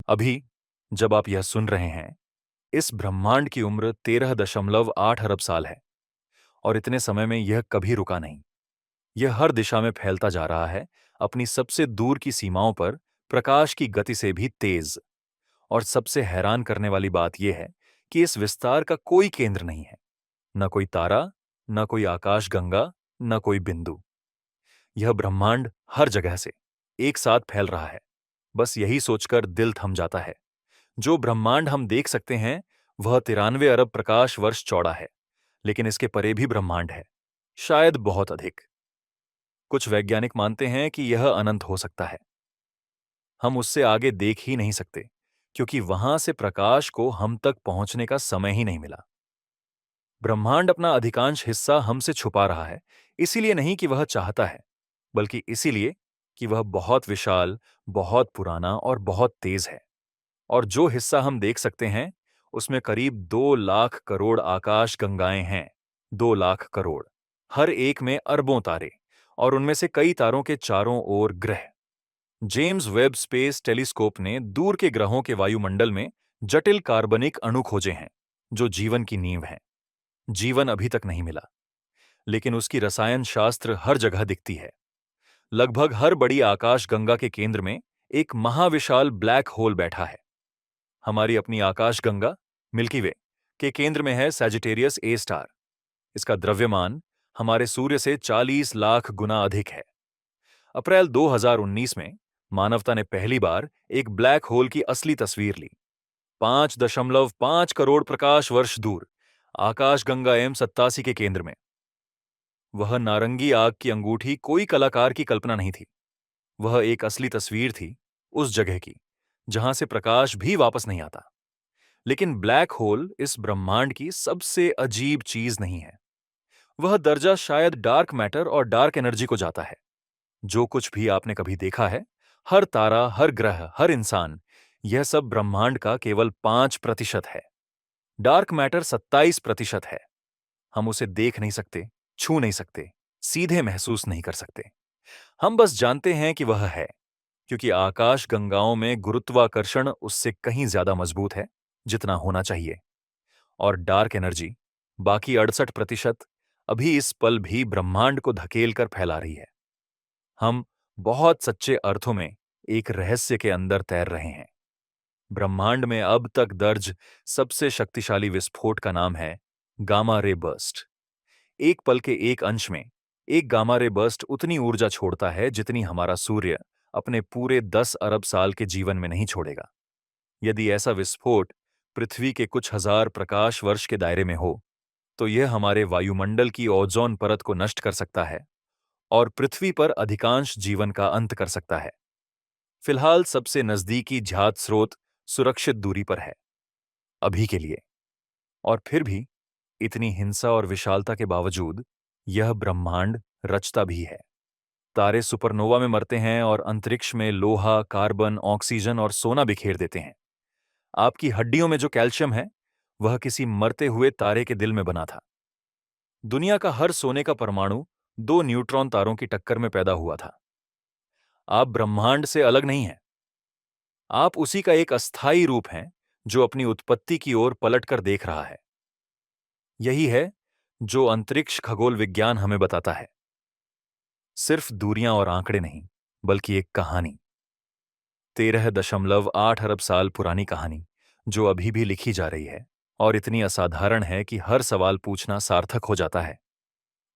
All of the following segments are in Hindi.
अभी जब आप यह सुन रहे हैं, इस ब्रह्मांड की उम्र 13.8 अरब साल है और इतने समय में यह कभी रुका नहीं। यह हर दिशा में फैलता जा रहा है, अपनी सबसे दूर की सीमाओं पर प्रकाश की गति से भी तेज। और सबसे हैरान करने वाली बात यह है कि इस विस्तार का कोई केंद्र नहीं है, न कोई तारा, न कोई आकाशगंगा, न कोई बिंदु। यह ब्रह्मांड हर जगह से एक साथ फैल रहा है। बस यही सोचकर दिल थम जाता है। जो ब्रह्मांड हम देख सकते हैं वह 93 अरब प्रकाश वर्ष चौड़ा है, लेकिन इसके परे भी ब्रह्मांड है, शायद बहुत अधिक। कुछ वैज्ञानिक मानते हैं कि यह अनंत हो सकता है। हम उससे आगे देख ही नहीं सकते, क्योंकि वहां से प्रकाश को हम तक पहुंचने का समय ही नहीं मिला। ब्रह्मांड अपना अधिकांश हिस्सा हमसे छुपा रहा है, इसीलिए नहीं कि वह चाहता है, बल्कि इसीलिए कि वह बहुत विशाल, बहुत पुराना और बहुत तेज है। और जो हिस्सा हम देख सकते हैं, उसमें करीब 2 लाख करोड़ आकाश गंगाएं हैं। 2 लाख करोड़। हर एक में अरबों तारे, और उनमें से कई तारों के चारों ओर ग्रह। जेम्स वेब स्पेस टेलीस्कोप ने दूर के ग्रहों के वायुमंडल में जटिल कार्बनिक अणु खोजे हैं, जो जीवन की नींव हैं। जीवन अभी तक नहीं मिला, लेकिन उसकी रसायन शास्त्र हर जगह दिखती है। लगभग हर बड़ी आकाशगंगा के केंद्र में एक महाविशाल ब्लैक होल बैठा है। हमारी अपनी आकाशगंगा मिल्की वे के केंद्र में है सैजिटेरियस ए स्टार। इसका द्रव्यमान हमारे सूर्य से 40 लाख गुना अधिक है। अप्रैल 2019 में मानवता ने पहली बार एक ब्लैक होल की असली तस्वीर ली। 5.5 करोड़ प्रकाश वर्ष दूर आकाशगंगा M87 के केंद्र में। वह नारंगी आग की अंगूठी कोई कलाकार की कल्पना नहीं थी। वह एक असली तस्वीर थी उस जगह की जहां से प्रकाश भी वापस नहीं आता। लेकिन ब्लैक होल इस ब्रह्मांड की सबसे अजीब चीज नहीं है। वह दर्जा शायद डार्क मैटर और डार्क एनर्जी को जाता है। जो कुछ भी आपने कभी देखा है, हर तारा, हर ग्रह, हर इंसान, यह सब ब्रह्मांड का केवल 5% है। डार्क मैटर 27% है। हम उसे देख नहीं सकते, छू नहीं सकते, सीधे महसूस नहीं कर सकते। हम बस जानते हैं कि वह है, क्योंकि आकाश गंगाओं में गुरुत्वाकर्षण उससे कहीं ज्यादा मजबूत है जितना होना चाहिए। और डार्क एनर्जी, बाकी 68%, अभी इस पल भी ब्रह्मांड को धकेल कर फैला रही है। हम बहुत सच्चे अर्थों में एक रहस्य के अंदर तैर रहे हैं। ब्रह्मांड में अब तक दर्ज सबसे शक्तिशाली विस्फोट का नाम है गामा रे बर्स्ट। एक पल के एक अंश में एक गामा रे बर्स्ट उतनी ऊर्जा छोड़ता है जितनी हमारा सूर्य अपने पूरे 10 अरब साल के जीवन में नहीं छोड़ेगा। यदि ऐसा विस्फोट पृथ्वी के कुछ हजार प्रकाश वर्ष के दायरे में हो, तो यह हमारे वायुमंडल की ओजोन परत को नष्ट कर सकता है और पृथ्वी पर अधिकांश जीवन का अंत कर सकता है। फिलहाल सबसे नजदीकी झात स्रोत सुरक्षित दूरी पर है, अभी के लिए। और फिर भी इतनी हिंसा और विशालता के बावजूद यह ब्रह्मांड रचता भी है। तारे सुपरनोवा में मरते हैं और अंतरिक्ष में लोहा, कार्बन, ऑक्सीजन और सोना बिखेर देते हैं। आपकी हड्डियों में जो कैल्शियम है, वह किसी मरते हुए तारे के दिल में बना था। दुनिया का हर सोने का परमाणु 2 न्यूट्रॉन तारों की टक्कर में पैदा हुआ था। आप ब्रह्मांड से अलग नहीं हैं। आप उसी का एक अस्थायी रूप हैं जो अपनी उत्पत्ति की ओर पलटकर देख रहा है। यही है जो अंतरिक्ष खगोल विज्ञान हमें बताता है। सिर्फ दूरियां और आंकड़े नहीं, बल्कि एक कहानी। 13.8 अरब साल पुरानी कहानी, जो अभी भी लिखी जा रही है और इतनी असाधारण है कि हर सवाल पूछना सार्थक हो जाता है।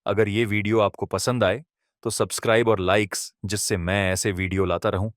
अगर ये वीडियो आपको पसंद आए, तो सब्सक्राइब और लाइक्स, जिससे मैं ऐसे वीडियो लाता रहूं।